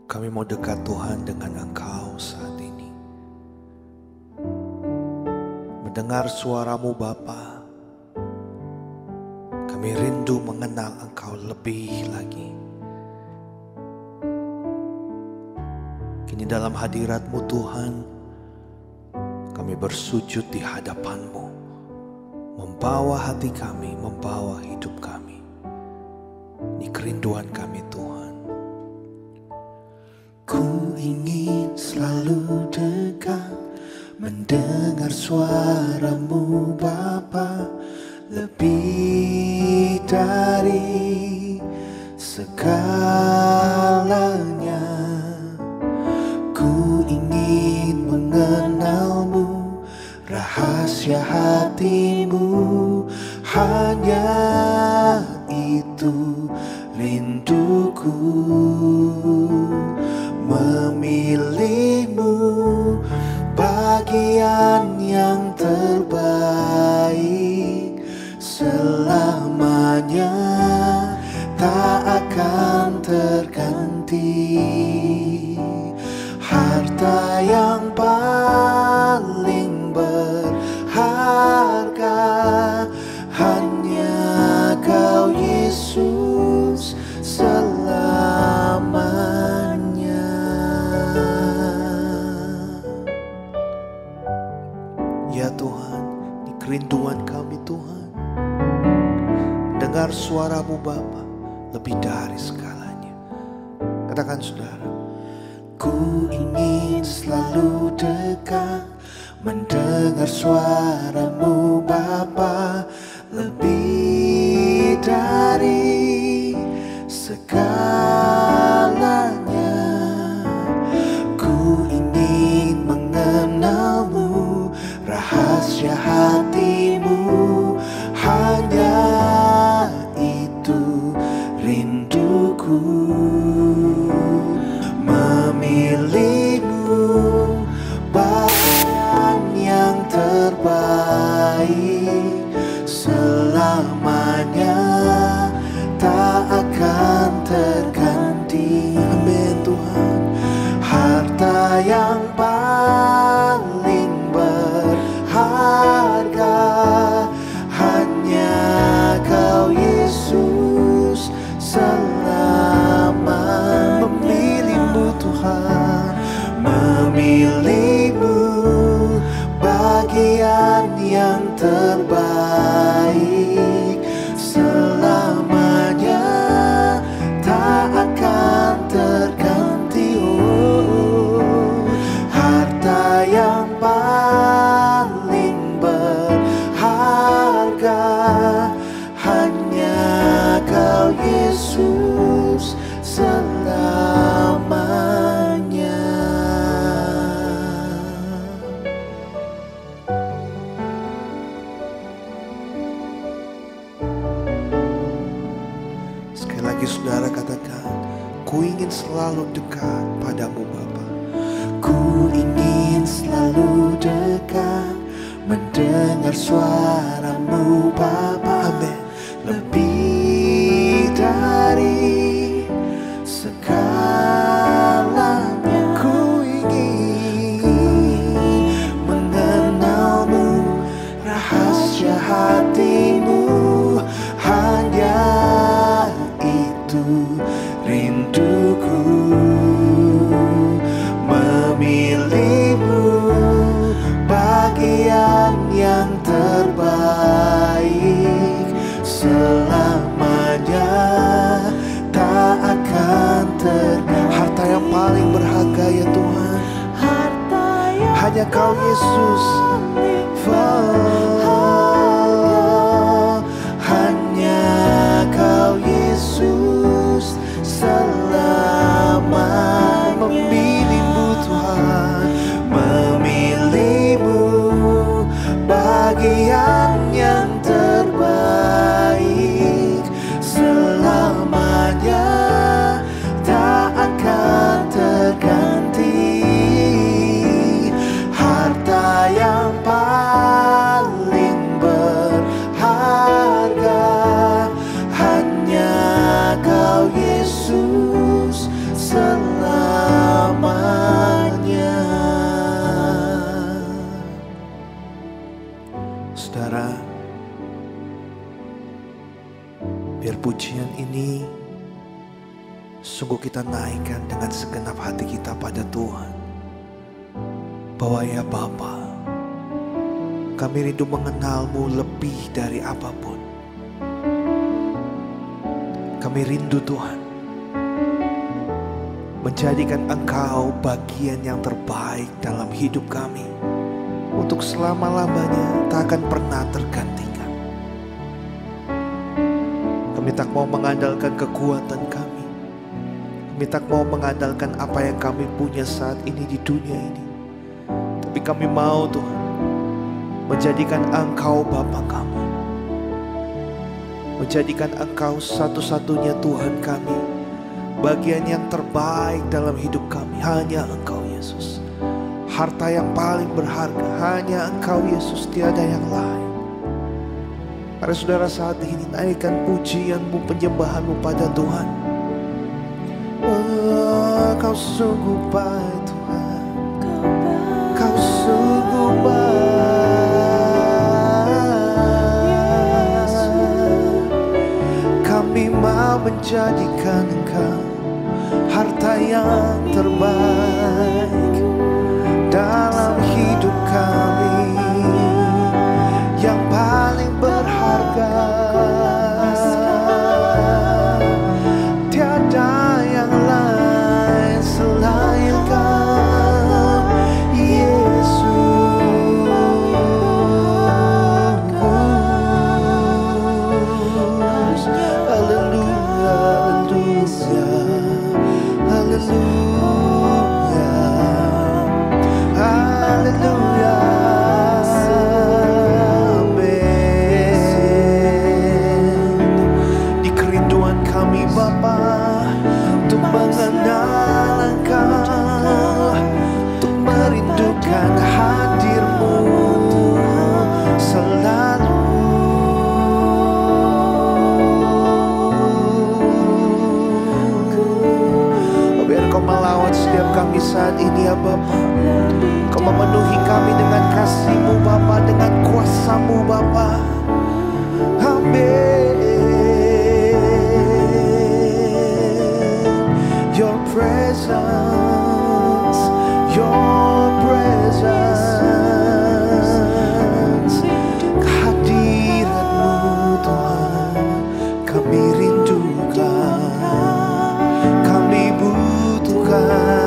Kami mau dekat Tuhan dengan Engkau saat ini. Mendengar suara-Mu Bapa, kami rindu mengenal Engkau lebih lagi. Kini dalam hadirat-Mu Tuhan, kami bersujud di hadapan-Mu, membawa hati kami, membawa hidup kami. Ini kerinduan kami Tuhan. Ku ingin selalu dekat, mendengar suara-Mu Bapa, lebih dari segalanya. Ku ingin mengenal-Mu, rahasia hati-Mu, hanya itu rinduku. Memilih-Mu bagian yang terbaik, selamanya tak akan terganti. Harta yang paling berharga, hanya Kau Yesus selamanya. Ya Tuhan, ini kerinduan kami Tuhan. Dengar suara-Mu Bapa, lebih dari segalanya. Katakan saudara, ku ingin selalu dekat, mendengar suara-Mu Bapa, lebih dari segalanya. Ku ingin mengenal-Mu, rahasia hati-Mu, hanya itu rinduku. Memilih-Mu bagian yang terbaik, selamanya tak akan terganti. Amin Tuhan. Harta yang paling berharga, hanya Kau Yesus selama. Memilih-Mu Tuhan, memilih-Mu bagian yang terbaik, selamanya tak akan terganti. Oh, harta yang paling berharga, hanya Kau Yesus selamanya. Sekali lagi saudara katakan, ku ingin selalu dekat padamu Bapa. Ku ingin selalu dekat, mendengar suara-Mu Bapa. Amin. Lebih dari segalanya. Ku ingin mengenal-Mu, rahasia hati-Mu, hanya itu rinduku. Memilih-Mu bagian yang terbaik, selamanya tak akan terganti. Harta yang paling berharga ya Tuhan, hanya Kau Yesus. Hanya Kau Yesus selama. Memilih-Mu Tuhan, memilih-Mu bagian yang terbaik, selamanya tak akan terganti. Harta yang paling sungguh kita naikkan dengan segenap hati kita pada Tuhan. Bahwa ya Bapa, kami rindu mengenal-Mu lebih dari apapun. Kami rindu Tuhan, menjadikan Engkau bagian yang terbaik dalam hidup kami. Untuk selama-lamanya tak akan pernah tergantikan. Kami tak mau mengandalkan kekuatan kami. Kami tak mau mengandalkan apa yang kami punya saat ini di dunia ini. Tapi kami mau Tuhan, menjadikan Engkau Bapa kami. Menjadikan Engkau satu-satunya Tuhan kami. Bagian yang terbaik dalam hidup kami hanya Engkau Yesus. Harta yang paling berharga hanya Engkau Yesus, tiada yang lain. Mari saudara saat ini naikkan pujian-Mu, penyembahan-Mu pada Tuhan. Oh, Kau sungguh baik Tuhan. Kau sungguh baik. Kami mau menjadikan Engkau harta yang terbaik dalam hidup kami, yang paling berharga. Tiada yang lain selain Kau, Yesus. Haleluya, haleluya, haleluya. Haleluya, amin. Di kerinduan kami Bapa, untuk mengenal Engkau, untuk merindukan hadir-Mu selalu. Biar Kau melawat setiap kami saat ini ya Bapa. Kau memenuhi kami dengan kasih-Mu Bapa, dengan kuasa-Mu Bapa. Amin. Your presence, Your presence. Kehadiran-Mu Tuhan kami rindukan, kami butuhkan.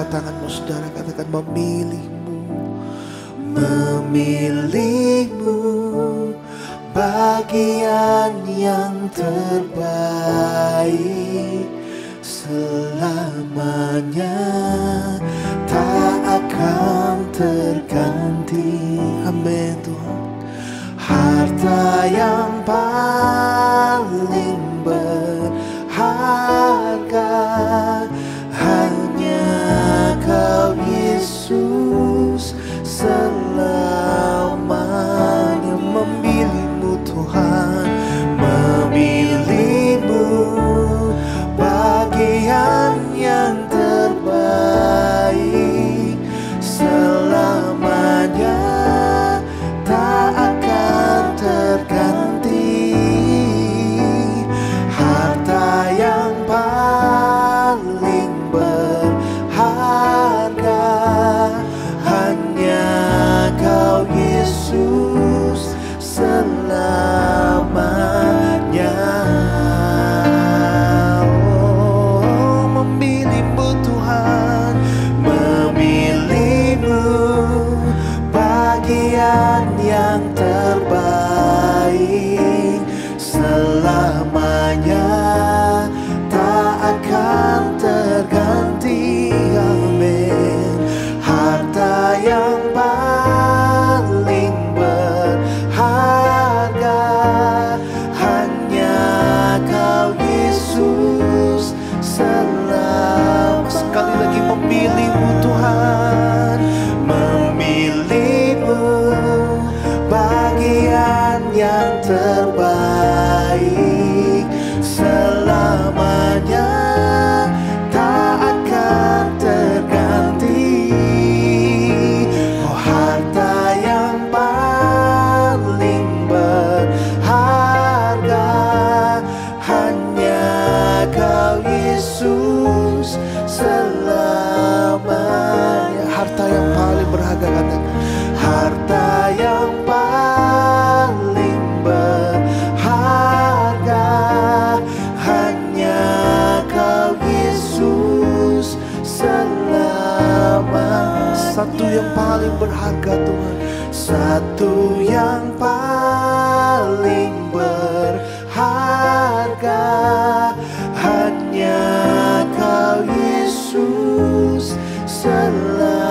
Tanganmu saudara, katakan memilih-Mu, memilih-Mu bagian yang terbaik, selamanya tak akan terganti. Amin Tuhan. Harta yang paling berharga hanya Kau Yesus, selamanya. Memilih-Mu Tuhan, memilih-Mu bagian yang terbaik, selamanya tak akan terganti. Harta yang paling satu yang paling berharga Tuhan, satu yang paling berharga, hanya Kau Yesus selamanya.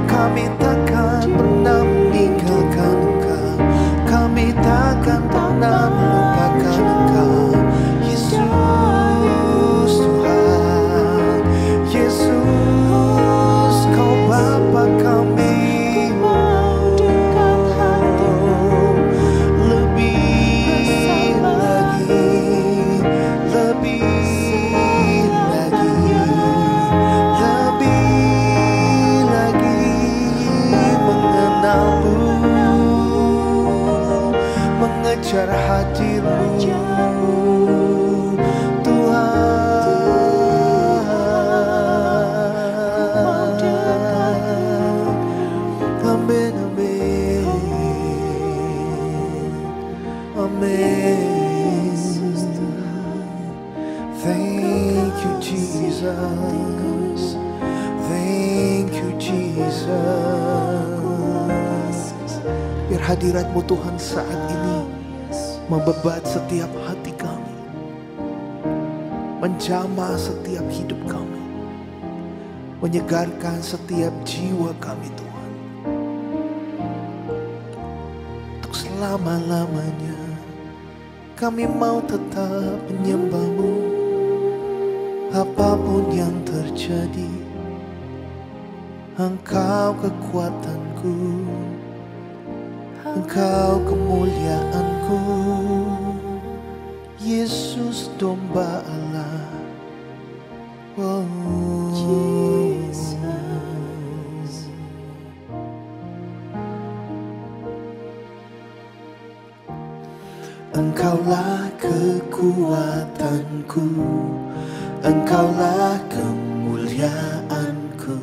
Kami takkan pernah meninggalkan Engkau, kami takkan pernah melupakan Engkau, Yesus Tuhan, Yesus Kau Bapa kami. Lebih lagi, lebih lagi, lebih lagi mengenalmu, mengejar hadirmu Tuhan. Amin, amin, amin. Thank you Jesus, thank you Jesus. Biar hadirat-Mu Tuhan saat ini membebat setiap hati kami, menjamah setiap hidup kami, menyegarkan setiap jiwa kami Tuhan. Untuk selama-lamanya kami mau tetap menyembah-Mu, apapun yang terjadi. Engkau kekuatanku, Engkau kemuliaanku, Yesus domba Allah. Oh, Jesus. Engkaulah kekuatanku, Engkaulah kemuliaanku,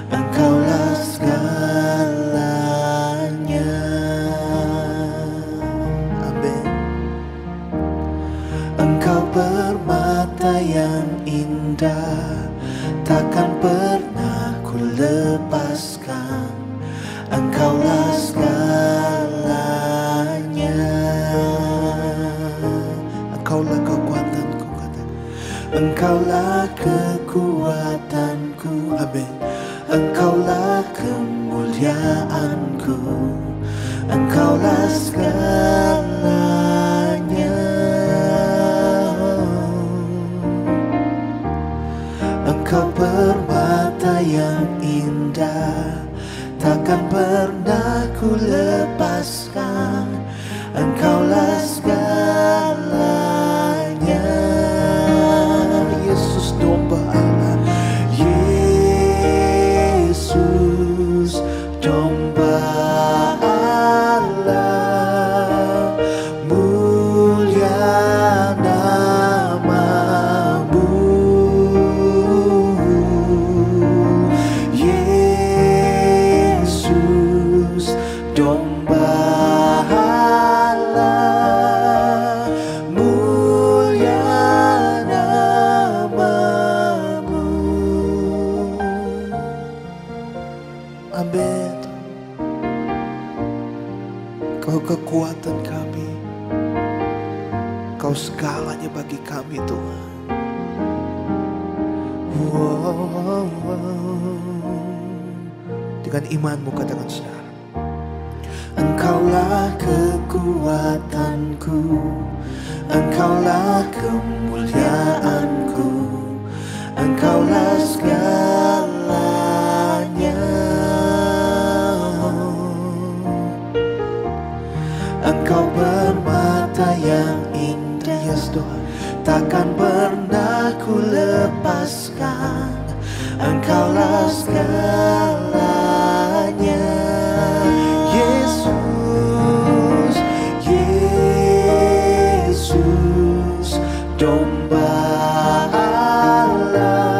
Engkaulah segalanya. Amin. Engkau permata yang indah, takkan pernah ku lepaskan. Engkaulah segalanya. Engkaulah kekuatanku, kata. Engkaulah kekuatanku. Amin. Engkaulah kemuliaanku, Engkaulah segalanya. Engkau permata yang indah, takkan pernah ku lepaskan. Engkaulah segalanya. Yesus domba Allah, Yesus domba Allah, mulia nama-Mu. Yesus domba Allah, mulia nama-Mu. Amin. Kau kekuatan kami, Kau segalanya bagi kami Tuhan. Wow. Dengan imanmu katakan saudara, Engkaulah kekuatanku, Engkaulah kemuliaanku, Engkaulah segalanya. Engkau permata yang indah, yes Tuhan, takkan pernah ku lepaskan. Engkaulah segalanya. Yesus, Yesus domba Allah,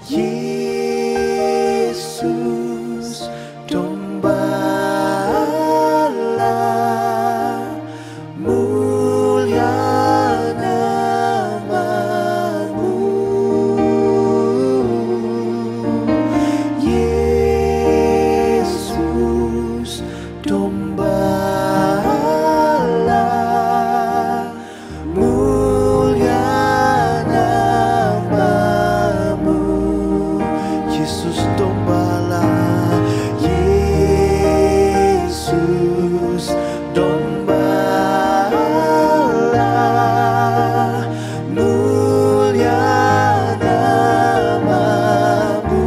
Yesus, domba Allah, mulia namamu. Yesus, domba Allah, mulia namamu. Yesus domba Allah, Yesus domba Allah, mulia namamu.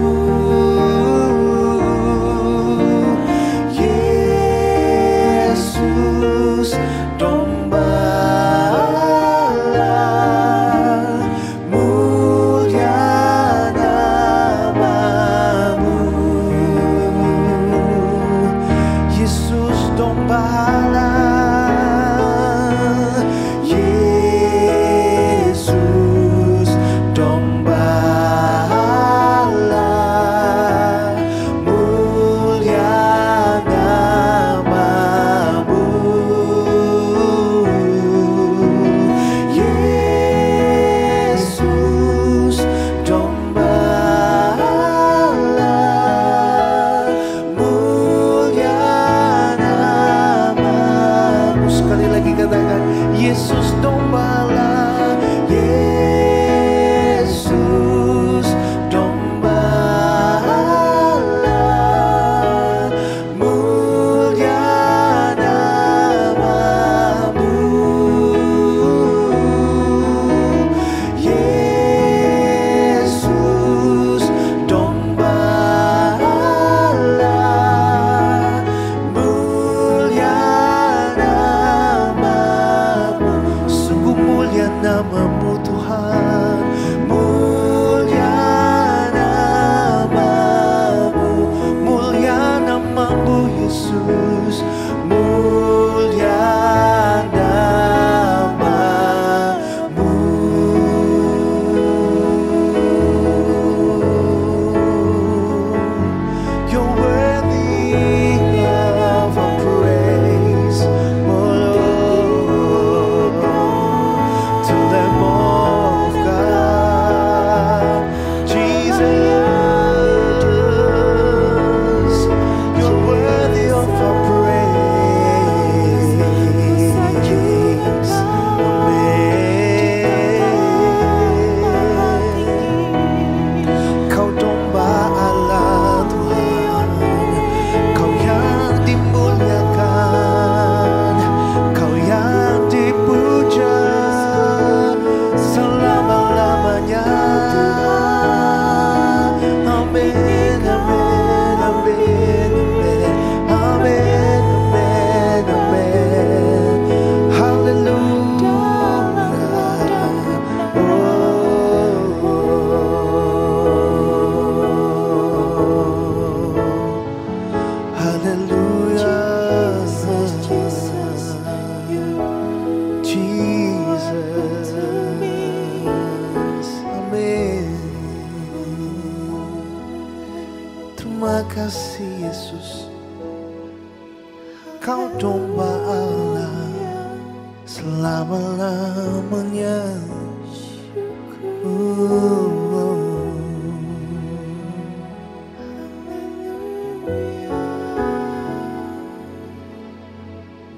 Yesus domba Allah, mulia namamu. Yesus domba Allah, Yesus domba Allah, mulia namamu. Yesus domba Allah, mulia namamu. Sekali lagi katakan, Yesus domba Allah, Yesus domba Allah, mulia namamu. Yesus domba Allah, mulia namamu. Sungguh mulia namamu Tuhan, mulia namamu, mulia namamu Yesus, mulia namamu. You're worthy of our praise, oh Lord, to the Lamb of God, Jesus. You're worthy of our praise, amin. Kau domba Allah Tuhan, Kau yang dimuliakan, Kau yang dipuja selama-lamanya. Amin, amin, amin, amin, amin, amin, amin. Haleluya. Hallelujah, Jesus, amin. Terima kasih Yesus, Kau domba Allah selama-lamanya.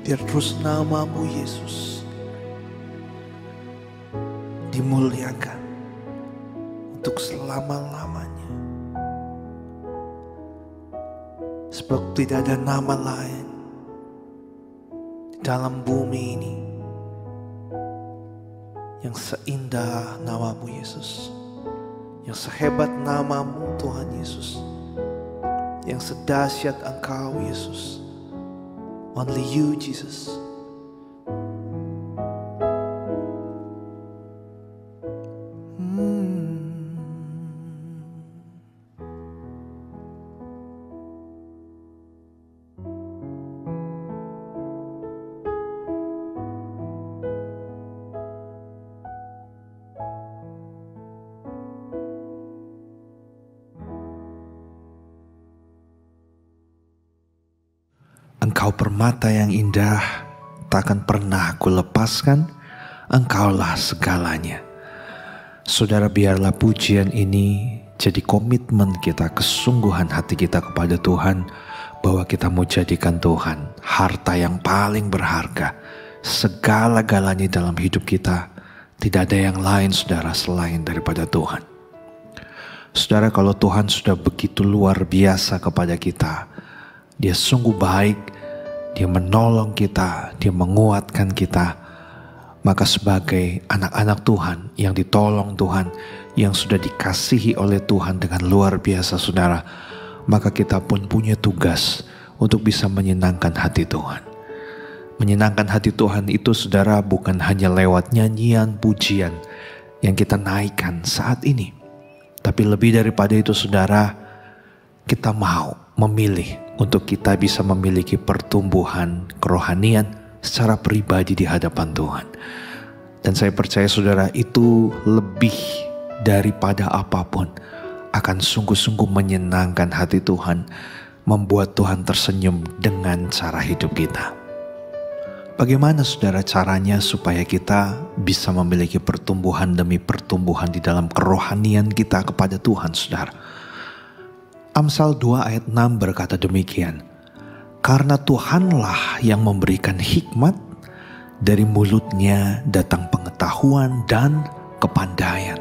Biar terus namamu Yesus dimuliakan untuk selama-lamanya. Sebab tidak ada nama lain di dalam bumi ini yang seindah namamu Yesus, yang sehebat namamu Tuhan Yesus, yang sedahsyat Engkau Yesus. Only you Jesus. Engkau permata yang indah, takkan pernah aku lepaskan, Engkaulah segalanya. Saudara, biarlah pujian ini jadi komitmen kita, kesungguhan hati kita kepada Tuhan, bahwa kita mau jadikan Tuhan harta yang paling berharga. Segala-galanya dalam hidup kita, tidak ada yang lain saudara selain daripada Tuhan. Saudara, kalau Tuhan sudah begitu luar biasa kepada kita, Dia sungguh baik, Dia menolong kita, Dia menguatkan kita, maka sebagai anak-anak Tuhan yang ditolong Tuhan, yang sudah dikasihi oleh Tuhan dengan luar biasa saudara, maka kita pun punya tugas untuk bisa menyenangkan hati Tuhan. Menyenangkan hati Tuhan itu saudara bukan hanya lewat nyanyian pujian yang kita naikkan saat ini, tapi lebih daripada itu saudara, kita mau memilih untuk kita bisa memiliki pertumbuhan kerohanian secara pribadi di hadapan Tuhan. Dan saya percaya saudara, itu lebih daripada apapun akan sungguh-sungguh menyenangkan hati Tuhan, membuat Tuhan tersenyum dengan cara hidup kita. Bagaimana saudara caranya supaya kita bisa memiliki pertumbuhan demi pertumbuhan di dalam kerohanian kita kepada Tuhan saudara? Amsal 2 ayat 6 berkata demikian, karena Tuhanlah yang memberikan hikmat, dari mulutnya datang pengetahuan dan kepandaian.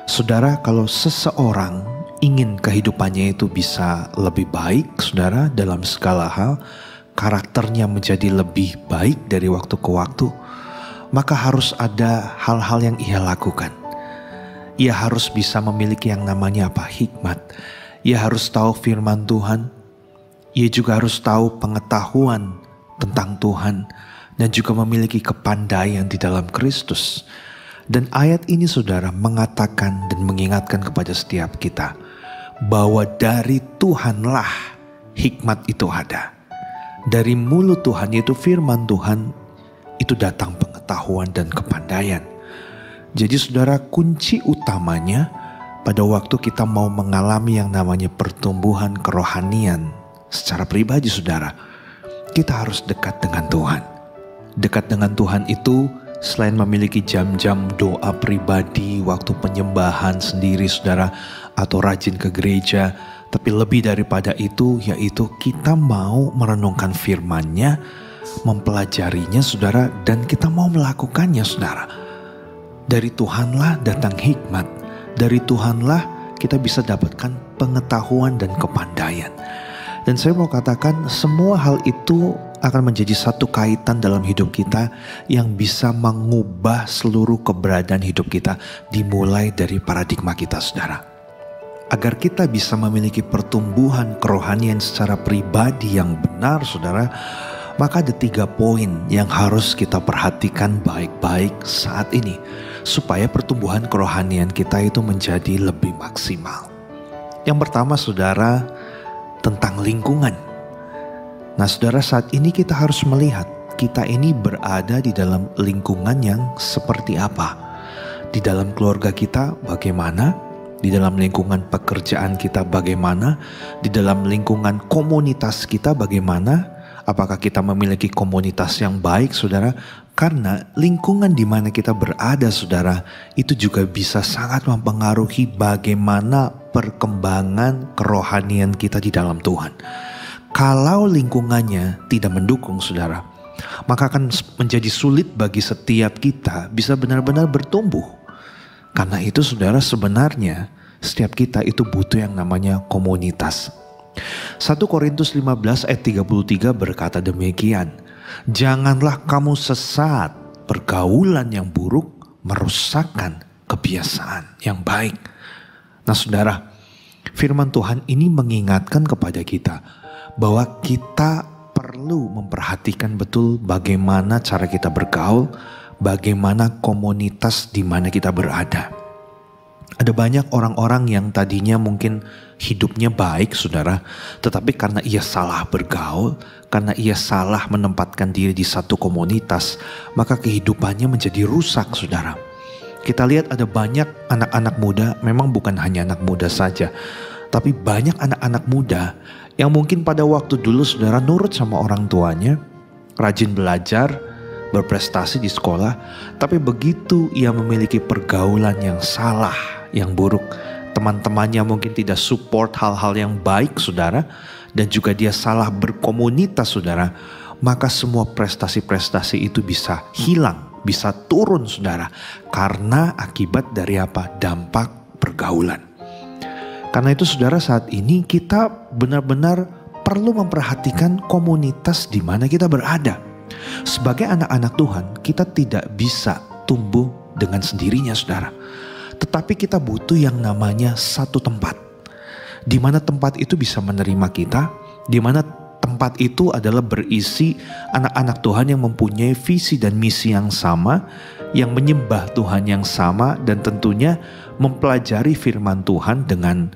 Saudara, kalau seseorang ingin kehidupannya itu bisa lebih baik, saudara, dalam segala hal, karakternya menjadi lebih baik dari waktu ke waktu, maka harus ada hal-hal yang ia lakukan. Ia harus bisa memiliki yang namanya apa? Hikmat. Ia harus tahu firman Tuhan. Ia juga harus tahu pengetahuan tentang Tuhan dan juga memiliki kepandaian di dalam Kristus. Dan ayat ini saudara mengatakan dan mengingatkan kepada setiap kita bahwa dari Tuhanlah hikmat itu ada. Dari mulut Tuhan, yaitu firman Tuhan, itu datang pengetahuan dan kepandaian. Jadi saudara, kunci utamanya pada waktu kita mau mengalami yang namanya pertumbuhan kerohanian secara pribadi saudara, kita harus dekat dengan Tuhan. Dekat dengan Tuhan itu selain memiliki jam-jam doa pribadi, waktu penyembahan sendiri saudara, atau rajin ke gereja, tapi lebih daripada itu yaitu kita mau merenungkan firman-Nya, mempelajarinya saudara, dan kita mau melakukannya saudara. Dari Tuhanlah datang hikmat, dari Tuhanlah kita bisa dapatkan pengetahuan dan kepandaian. Dan saya mau katakan semua hal itu akan menjadi satu kaitan dalam hidup kita yang bisa mengubah seluruh keberadaan hidup kita, dimulai dari paradigma kita saudara. Agar kita bisa memiliki pertumbuhan kerohanian secara pribadi yang benar saudara, maka ada 3 poin yang harus kita perhatikan baik-baik saat ini, supaya pertumbuhan kerohanian kita itu menjadi lebih maksimal. Yang pertama saudara, tentang lingkungan. Nah saudara, saat ini kita harus melihat kita ini berada di dalam lingkungan yang seperti apa. Di dalam keluarga kita bagaimana, di dalam lingkungan pekerjaan kita bagaimana, di dalam lingkungan komunitas kita bagaimana. Apakah kita memiliki komunitas yang baik saudara? Karena lingkungan di mana kita berada saudara, itu juga bisa sangat mempengaruhi bagaimana perkembangan kerohanian kita di dalam Tuhan. Kalau lingkungannya tidak mendukung saudara, maka akan menjadi sulit bagi setiap kita bisa benar-benar bertumbuh. Karena itu saudara, sebenarnya setiap kita itu butuh yang namanya komunitas. 1 Korintus 15 ayat 33 berkata demikian, janganlah kamu sesat, pergaulan yang buruk merusakkan kebiasaan yang baik. Nah saudara, firman Tuhan ini mengingatkan kepada kita bahwa kita perlu memperhatikan betul bagaimana cara kita bergaul, bagaimana komunitas di mana kita berada. Ada banyak orang-orang yang tadinya mungkin hidupnya baik saudara, tetapi karena ia salah bergaul, karena ia salah menempatkan diri di satu komunitas, maka kehidupannya menjadi rusak saudara. Kita lihat ada banyak anak-anak muda, memang bukan hanya anak muda saja, tapi banyak anak-anak muda Yang mungkin pada waktu dulu saudara nurut sama orang tuanya, rajin belajar, berprestasi di sekolah, tapi begitu ia memiliki pergaulan yang salah, yang buruk, teman-temannya mungkin tidak support hal-hal yang baik saudara, dan juga dia salah berkomunitas saudara, maka semua prestasi-prestasi itu bisa hilang, bisa turun saudara, karena akibat dari apa? Dampak pergaulan. Karena itu saudara, saat ini kita benar-benar perlu memperhatikan komunitas di mana kita berada. Sebagai anak-anak Tuhan, kita tidak bisa tumbuh dengan sendirinya saudara. Tetapi kita butuh yang namanya satu tempat. Di mana tempat itu bisa menerima kita, di mana tempat itu adalah berisi anak-anak Tuhan yang mempunyai visi dan misi yang sama, yang menyembah Tuhan yang sama, dan tentunya mempelajari firman Tuhan dengan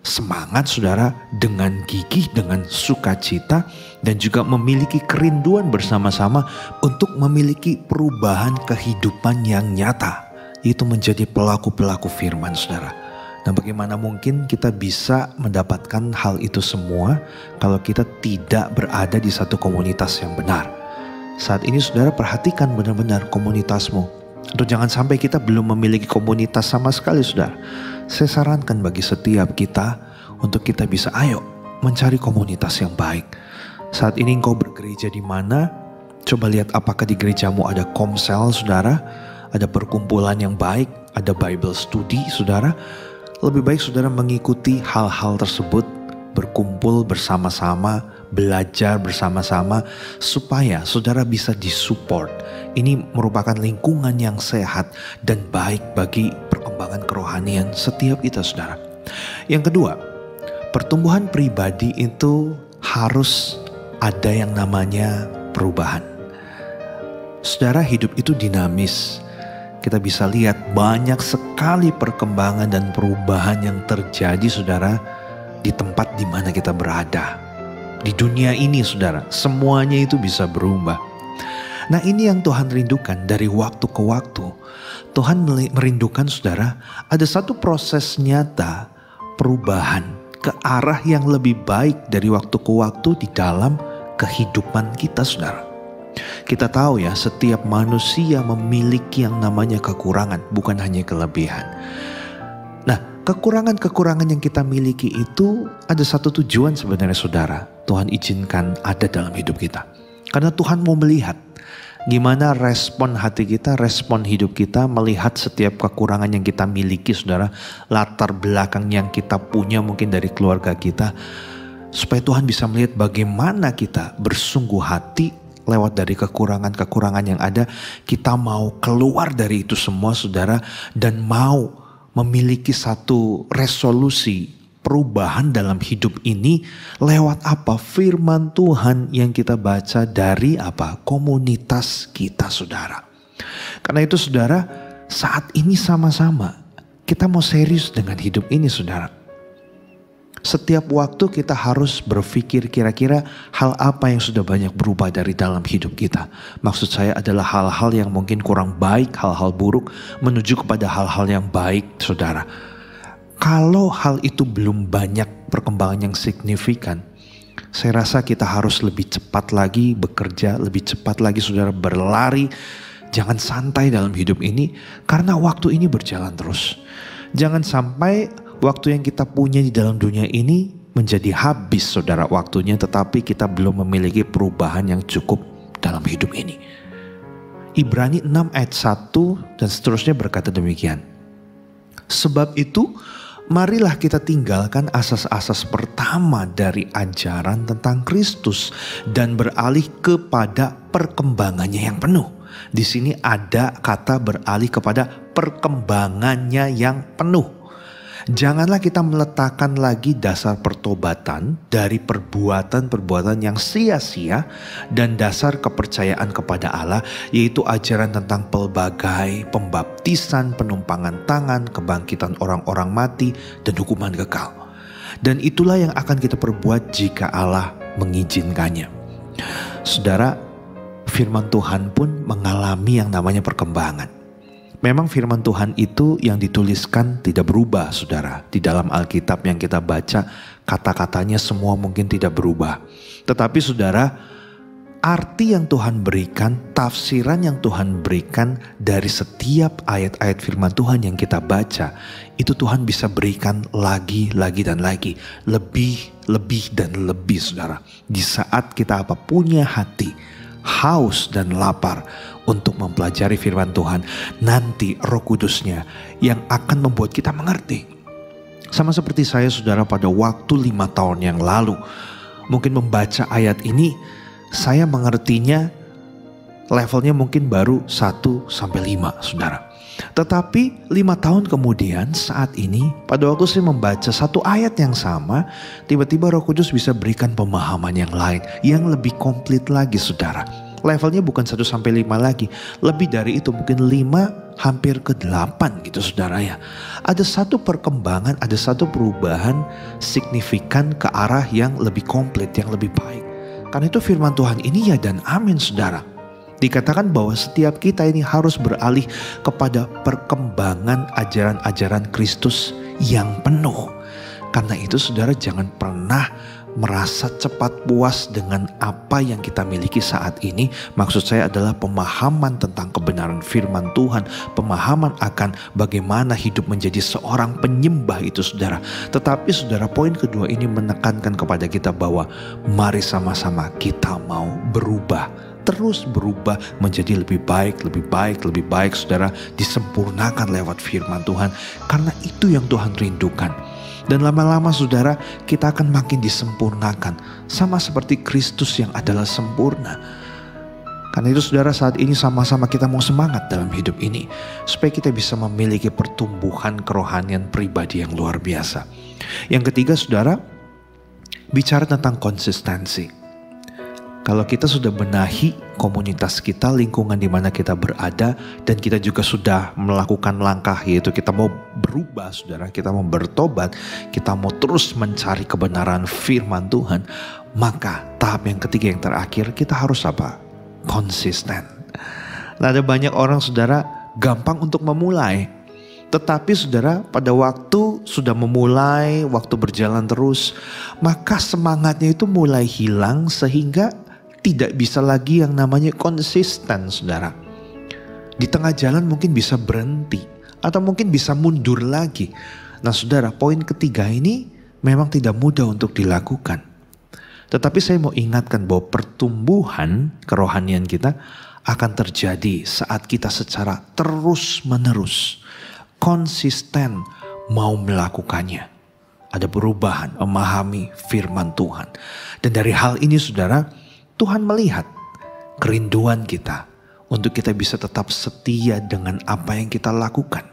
semangat saudara, dengan gigih, dengan sukacita, dan juga memiliki kerinduan bersama-sama untuk memiliki perubahan kehidupan yang nyata. Itu menjadi pelaku-pelaku firman saudara. Nah, bagaimana mungkin kita bisa mendapatkan hal itu semua kalau kita tidak berada di satu komunitas yang benar? Saat ini saudara perhatikan benar-benar komunitasmu. Untuk jangan sampai kita belum memiliki komunitas sama sekali saudara. Saya sarankan bagi setiap kita untuk kita bisa mencari komunitas yang baik. Saat ini engkau bergereja di mana? Coba lihat apakah di gerejamu ada komsel saudara, ada perkumpulan yang baik, ada Bible study saudara. Lebih baik saudara mengikuti hal-hal tersebut, berkumpul bersama-sama, belajar bersama-sama, supaya saudara bisa disupport. Ini merupakan lingkungan yang sehat dan baik bagi perkembangan kerohanian setiap kita saudara. Yang kedua, pertumbuhan pribadi itu harus ada yang namanya perubahan. Saudara, hidup itu dinamis. Kita bisa lihat banyak sekali perkembangan dan perubahan yang terjadi saudara di tempat di mana kita berada. Di dunia ini saudara, semuanya itu bisa berubah. Nah, ini yang Tuhan rindukan dari waktu ke waktu. Tuhan merindukan saudara ada satu proses nyata perubahan ke arah yang lebih baik dari waktu ke waktu di dalam kehidupan kita saudara. Kita tahu ya, setiap manusia memiliki yang namanya kekurangan, bukan hanya kelebihan. Nah, kekurangan-kekurangan yang kita miliki itu ada satu tujuan sebenarnya saudara. Tuhan izinkan ada dalam hidup kita. Karena Tuhan mau melihat gimana respon hati kita, respon hidup kita melihat setiap kekurangan yang kita miliki saudara. Latar belakang yang kita punya mungkin dari keluarga kita. Supaya Tuhan bisa melihat bagaimana kita bersungguh hati lewat dari kekurangan-kekurangan yang ada. Kita mau keluar dari itu semua saudara, dan mau memiliki satu resolusi perubahan dalam hidup ini lewat apa? Firman Tuhan yang kita baca dari apa? Komunitas kita saudara. Karena itu saudara, saat ini sama-sama kita mau serius dengan hidup ini saudara. Setiap waktu kita harus berpikir kira-kira hal apa yang sudah banyak berubah dari dalam hidup kita. Maksud saya adalah hal-hal yang mungkin kurang baik, hal-hal buruk menuju kepada hal-hal yang baik saudara. Kalau hal itu belum banyak perkembangan yang signifikan, saya rasa kita harus lebih cepat lagi bekerja, lebih cepat lagi saudara berlari. Jangan santai dalam hidup ini karena waktu ini berjalan terus. Jangan sampai waktu yang kita punya di dalam dunia ini menjadi habis saudara waktunya, tetapi kita belum memiliki perubahan yang cukup dalam hidup ini. Ibrani 6 ayat 1 dan seterusnya berkata demikian. Sebab itu marilah kita tinggalkan asas-asas pertama dari ajaran tentang Kristus dan beralih kepada perkembangannya yang penuh. Di sini ada kata beralih kepada perkembangannya yang penuh. Janganlah kita meletakkan lagi dasar pertobatan dari perbuatan-perbuatan yang sia-sia dan dasar kepercayaan kepada Allah, yaitu ajaran tentang pelbagai, pembaptisan, penumpangan tangan, kebangkitan orang-orang mati, dan hukuman kekal. Dan itulah yang akan kita perbuat jika Allah mengizinkannya. Saudara, firman Tuhan pun mengalami yang namanya perkembangan. Memang firman Tuhan itu yang dituliskan tidak berubah, saudara. Di dalam Alkitab yang kita baca, kata-katanya semua mungkin tidak berubah. Tetapi saudara, arti yang Tuhan berikan, tafsiran yang Tuhan berikan dari setiap ayat-ayat firman Tuhan yang kita baca, itu Tuhan bisa berikan lagi, dan lagi. Lebih, dan lebih, saudara. Di saat kita punya hati, haus dan lapar untuk mempelajari firman Tuhan, nanti Roh Kudusnya yang akan membuat kita mengerti. Sama seperti saya, saudara, pada waktu 5 tahun yang lalu, mungkin membaca ayat ini, saya mengertinya levelnya mungkin baru 1-5, saudara. Tetapi 5 tahun kemudian, saat ini, pada waktu saya membaca satu ayat yang sama, tiba-tiba Roh Kudus bisa berikan pemahaman yang lain, yang lebih komplit lagi, saudara. Levelnya bukan 1-5 lagi, lebih dari itu, mungkin 5 hampir ke 8 gitu, saudara ya. Ada satu perkembangan, ada satu perubahan signifikan ke arah yang lebih komplit, yang lebih baik. Karena itu firman Tuhan ini ya dan amin, saudara. Dikatakan bahwa setiap kita ini harus beralih kepada perkembangan ajaran-ajaran Kristus yang penuh. Karena itu saudara, jangan pernah merasa cepat puas dengan apa yang kita miliki saat ini. Maksud saya adalah pemahaman tentang kebenaran firman Tuhan, pemahaman akan bagaimana hidup menjadi seorang penyembah itu, saudara. Tetapi saudara, poin kedua ini menekankan kepada kita bahwa mari sama-sama kita mau berubah, terus berubah menjadi lebih baik, saudara, disempurnakan lewat firman Tuhan. Karena itu yang Tuhan rindukan. Dan lama-lama saudara, kita akan makin disempurnakan, sama seperti Kristus yang adalah sempurna. Karena itu saudara, saat ini sama-sama kita mau semangat dalam hidup ini, supaya kita bisa memiliki pertumbuhan kerohanian pribadi yang luar biasa. Yang ketiga saudara, bicara tentang konsistensi. Kalau kita sudah benahi komunitas kita, lingkungan di mana kita berada, dan kita juga sudah melakukan langkah, yaitu kita mau berubah, saudara, kita mau bertobat, kita mau terus mencari kebenaran firman Tuhan, maka tahap yang ketiga yang terakhir, kita harus apa? Konsisten. Nah, ada banyak orang, saudara, gampang untuk memulai. Tetapi saudara, pada waktu sudah memulai, waktu berjalan terus, maka semangatnya itu mulai hilang sehingga tidak bisa lagi yang namanya konsisten, saudara. Di tengah jalan mungkin bisa berhenti atau mungkin bisa mundur lagi. Nah saudara, poin ketiga ini memang tidak mudah untuk dilakukan. Tetapi saya mau ingatkan bahwa pertumbuhan kerohanian kita akan terjadi saat kita secara terus-menerus konsisten mau melakukannya. Ada perubahan memahami firman Tuhan. Dan dari hal ini saudara, Tuhan melihat kerinduan kita untuk kita bisa tetap setia dengan apa yang kita lakukan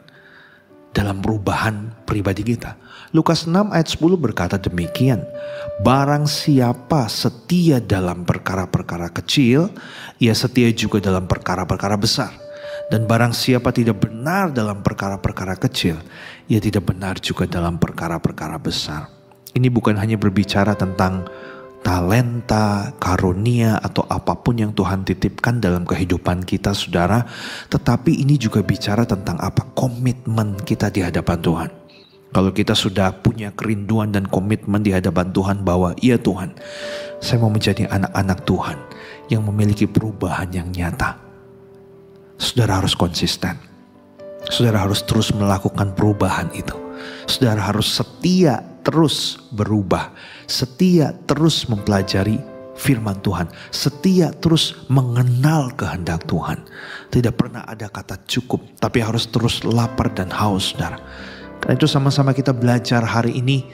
dalam perubahan pribadi kita. Lukas 6 ayat 10 berkata demikian, barang siapa setia dalam perkara-perkara kecil, ia setia juga dalam perkara-perkara besar. Dan barang siapa tidak benar dalam perkara-perkara kecil, ia tidak benar juga dalam perkara-perkara besar. Ini bukan hanya berbicara tentang talenta, karunia, atau apapun yang Tuhan titipkan dalam kehidupan kita, saudara. Tetapi ini juga bicara tentang apa? Komitmen kita di hadapan Tuhan. Kalau kita sudah punya kerinduan dan komitmen di hadapan Tuhan bahwa iya Tuhan, saya mau menjadi anak-anak Tuhan yang memiliki perubahan yang nyata. Saudara harus konsisten. Saudara harus terus melakukan perubahan itu. Saudara harus setia terus berubah, setia terus mempelajari firman Tuhan, setia terus mengenal kehendak Tuhan. Tidak pernah ada kata cukup, tapi harus terus lapar dan haus, saudara. Karena itu sama-sama kita belajar hari ini.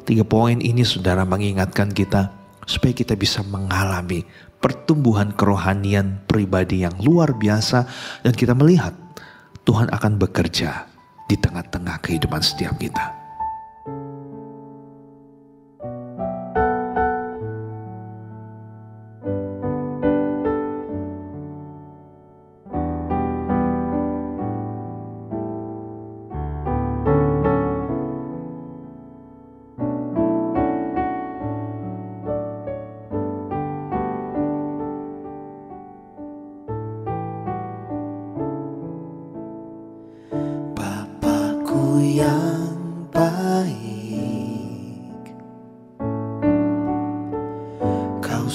3 poin ini saudara mengingatkan kita supaya kita bisa mengalami pertumbuhan kerohanian pribadi yang luar biasa, dan kita melihat Tuhan akan bekerja di tengah-tengah kehidupan setiap kita.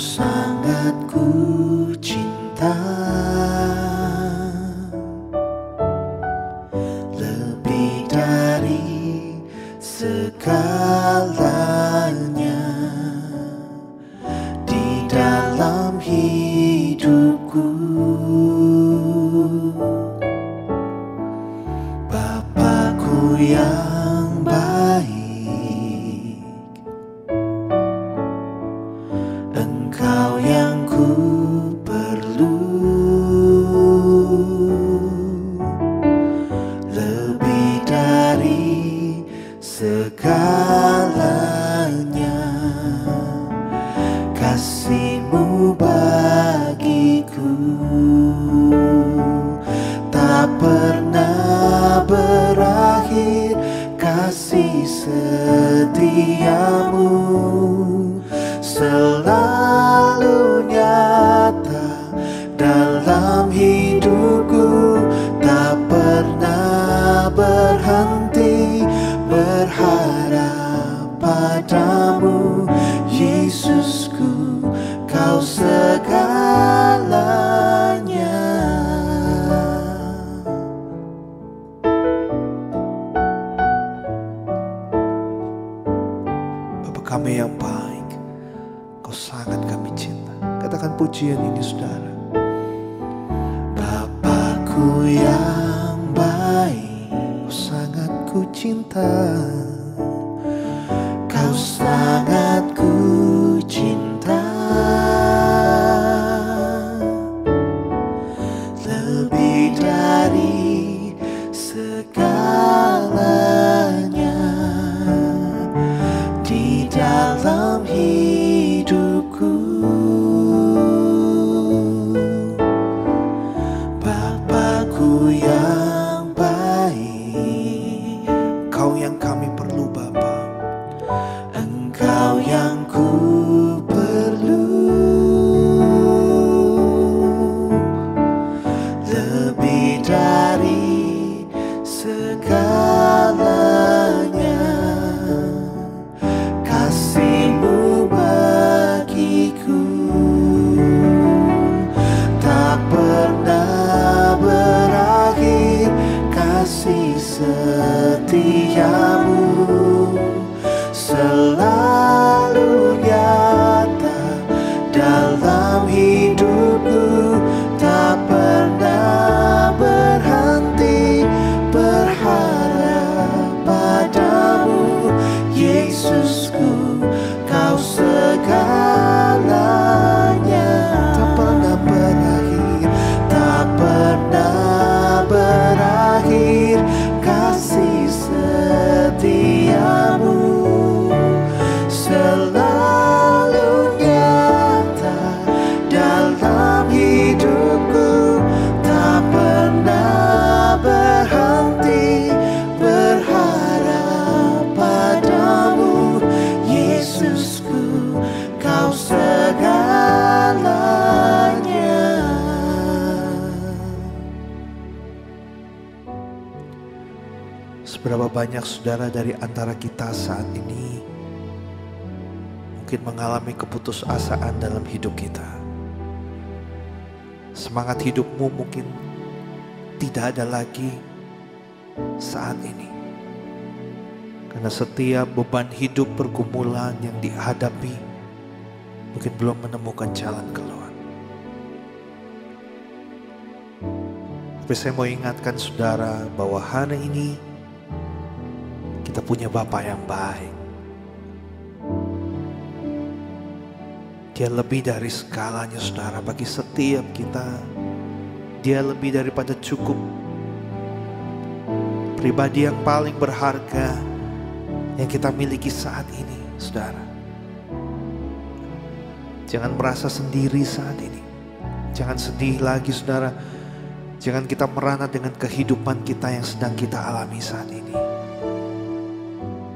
sangat ku cinta, lebih dari segalanya di dalam hidupku. Bapakku yang baik, Engkau yang ku perlu, lebih dari segalanya kasih-Mu bagiku tak pernah berakhir, kasih setia-Mu selalu nyata dalam hidupku, tak pernah berhenti berharap padamu. Yesusku, Kau segalanya. Bapa kami yang baik, Kau sangat kami cinta. Katakan pujian ini saudara. Bapakku yang baik, Kau sangat ku cinta, Kau sangat ku cinta, lebih dari segalanya di dalam hidupku. Bapakku yang baik, Kau yang kami perlu Bapa, Engkau yang ku perlu, lebih dari segalanya kasih-Mu bagiku tak pernah berakhir, kasih setia-Mu selalu nyata dalam hidupku, tak pernah berhenti berharap padamu. Yesusku, Kau segalanya, tak pernah berakhir, tak pernah berakhir, kasih setia-Mu selalu nyata dalam hidupku, tak pernah berhenti berharap padamu. Yesusku, Kau segalanya. Seberapa banyak saudara dari antara kita saat ini mungkin mengalami keputusasaan dalam hidup kita. Semangat hidupmu mungkin tidak ada lagi saat ini, karena setiap beban hidup pergumulan yang dihadapi mungkin belum menemukan jalan keluar. Tapi saya mau ingatkan saudara bahwa hari ini kita punya Bapa yang baik. Dia lebih dari segalanya saudara bagi setiap kita. Dia lebih daripada cukup. Pribadi yang paling berharga yang kita miliki saat ini saudara. Jangan merasa sendiri saat ini. Jangan sedih lagi saudara. Jangan kita merana dengan kehidupan kita yang sedang kita alami saat ini.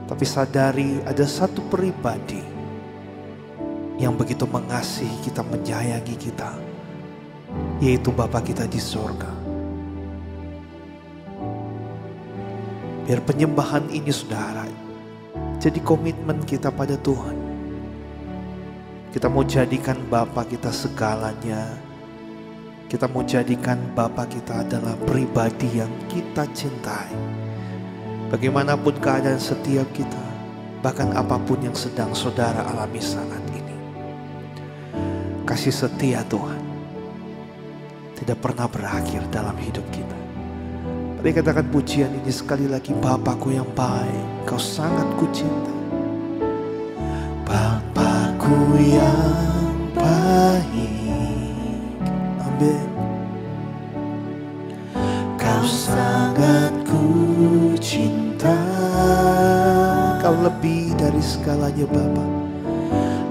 Tapi sadari ada satu pribadi yang begitu mengasihi kita, menyayangi kita, yaitu Bapa kita di sorga. Biar penyembahan ini saudara jadi komitmen kita pada Tuhan. Kita mau jadikan Bapa kita segalanya. Kita mau jadikan Bapa kita adalah pribadi yang kita cintai. Bagaimanapun keadaan setiap kita, bahkan apapun yang sedang saudara alami saat ini, kasih setia Tuhan tidak pernah berakhir dalam hidup kita. Mari katakan pujian ini sekali lagi. Bapakku yang baik, Kau sangat kucinta. Bapakku yang baik, amin. Kau sangat kucinta. Kau lebih dari segalanya Bapa,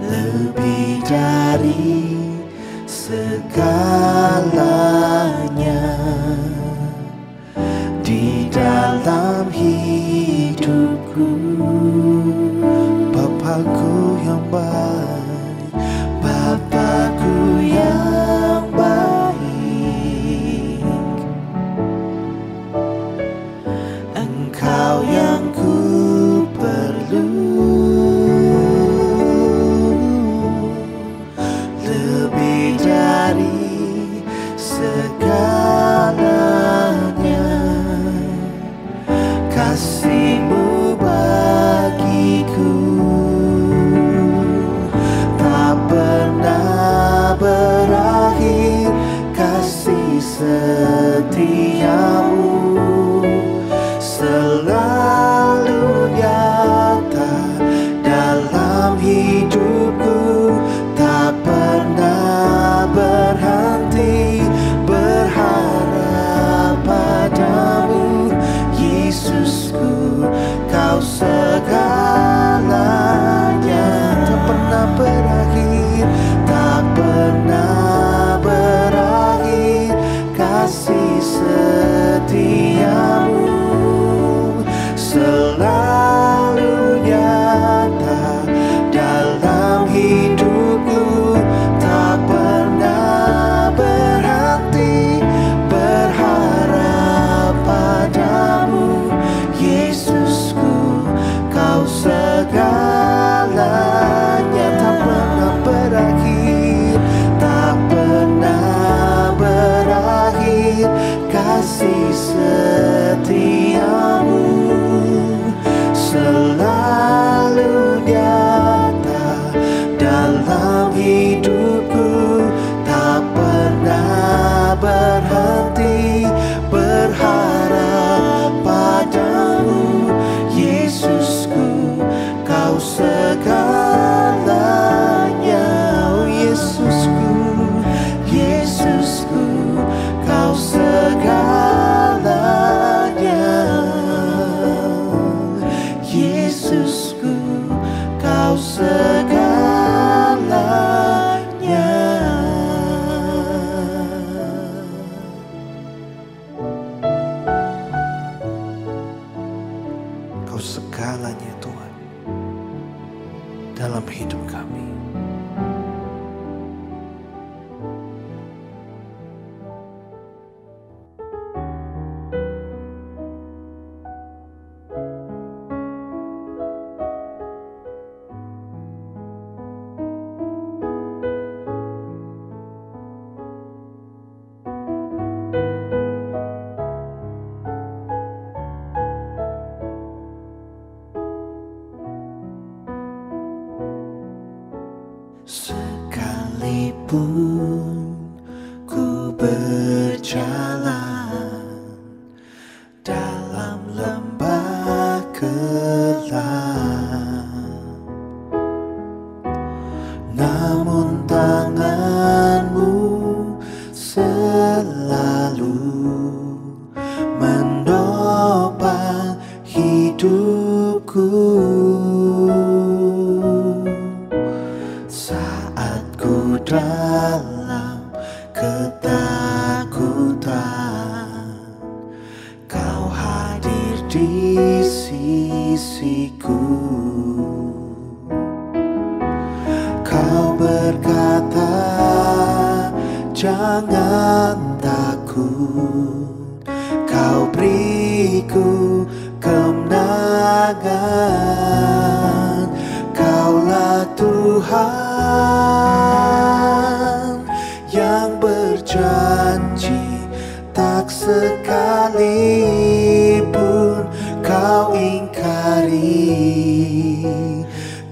lebih dari segalanya di dalam hidupku. Bapakku yang baik, Bapakku yang baik, Engkau yang ku perlu, lebih dari segalanya. Kasih-Mu bagiku tak pernah berakhir. Kasih setia-Mu selalu nyata dalam hidupku. Tak pernah berhenti berharap padamu, Yesusku. Kau segalanya, tak pernah berakhir, tak pernah berakhir. Kasih setia-Mu selalu nyata dalam hidupku. Tak pernah berhenti berharap padamu, Yesusku. Kau segalanya, tak pernah berakhir, tak pernah berakhir. Kasih setia-Mu selalu nyata dalam hidupku. Tak pernah berhenti berharap padamu, Yesusku. Kau segalanya, oh Yesusku, Yesusku. Kau segalanya, Yesusku. Kau segalanya. Kau segalanya Tuhan dalam hidup kami. Sekalipun ku berjalan dalam lembah gelap, namun tangan-Mu selalu menopang hidupku. Dalam ketakutan, Kau hadir di sisiku. Kau berkata, jangan takut, Kau beriku kemenangan. Kaulah Tuhan Tuhan yang berjanji, tak sekalipun kau ingkari.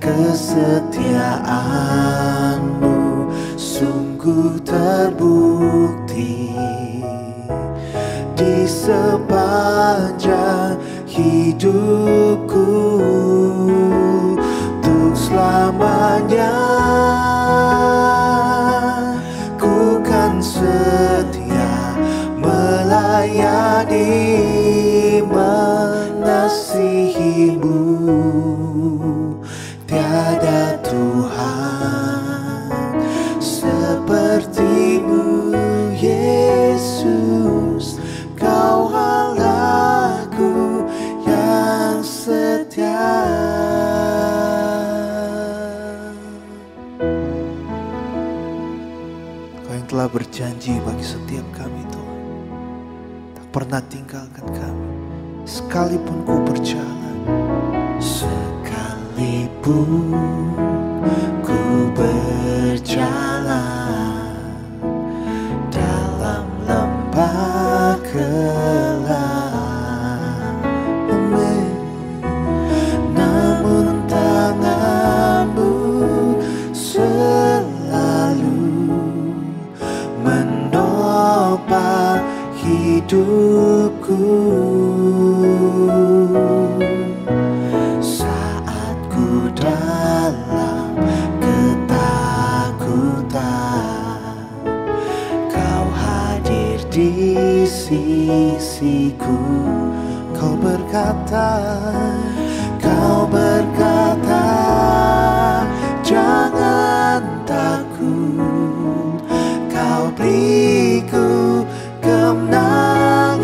Kesetiaanmu sungguh terbukti di sepanjang hidupku, untuk selamanya ku kan setia melayani, mengasihimu. Tiada Tuhan sepertimu, Yesus. Kau Allahku yang setia. Kau yang telah berjanji bagi setiap kami, Tuhan, tak pernah tinggalkan kami sekalipun ku berjalan. Sekalipun ku berjalan dalam lembah gelap, namun tanganmu selalu menopang hidupku. Saat ku dalam ketakutan, kau hadir di sisiku. Kau berkata, jangan takut, kau beriku kemenangan.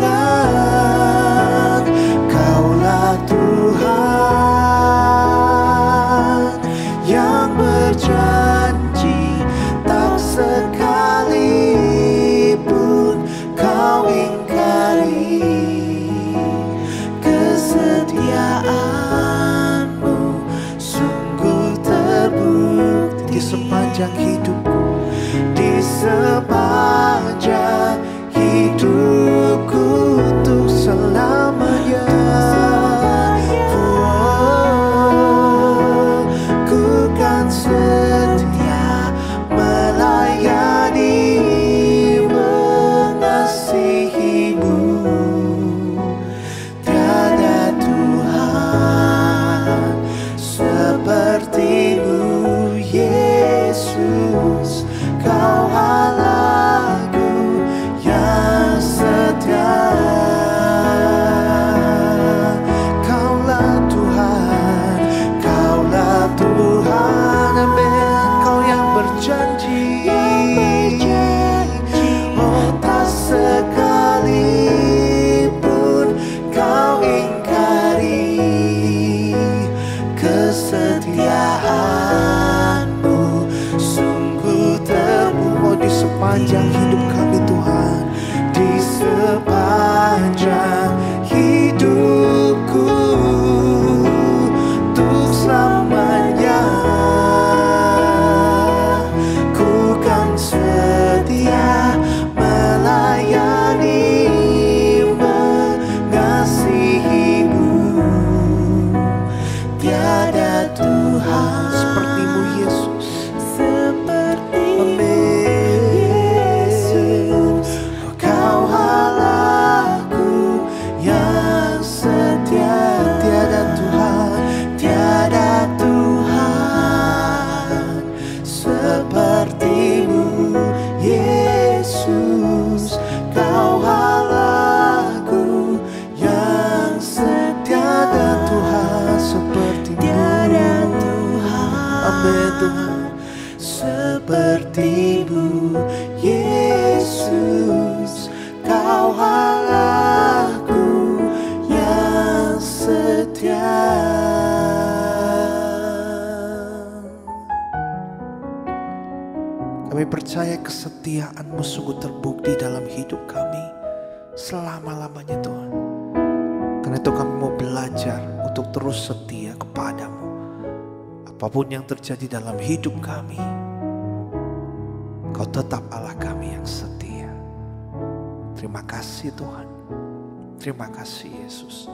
Kaulah Tuhan yang berjanji, tak sekalipun kau ingkari. Kesetiaanmu sungguh terbukti di sepanjang hidupku, di sepanjang hidupku, untuk selamanya. Oh, ku kan setia melayani, mengasihimu. Tiada Tuhan sepertimu, Yesus. Kau Allahku yang setia. Kaulah Tuhan, amin. Kau yang berjanji, oh tak sekalipun kau ingkari. Kesetiaanmu sungguh terbukti di sepanjang hidup kami, Tuhan. Di sepanjang hidupku, untuk selamanya ku kan setia melayani, mengasihimu. Tiada Tuhan sepertimu, Yesus. Amin. Kau Allahku yang setia. Tiada Tuhan sepertimu, Yesus. Kau Allahku yang setia. Tiada Tuhan sepertimu. Amin Tuhan. Sepertimu, Yesus. Kau Allahku yang setia. Kami percaya kesetiaan-Mu sungguh terbukti dalam hidup kami selama-lamanya, Tuhan. Karena itu kami mau belajar untuk terus setia kepadamu. Apapun yang terjadi dalam hidup kami, Kau tetap Allah kami yang setia. Terima kasih Tuhan. Terima kasih Yesus.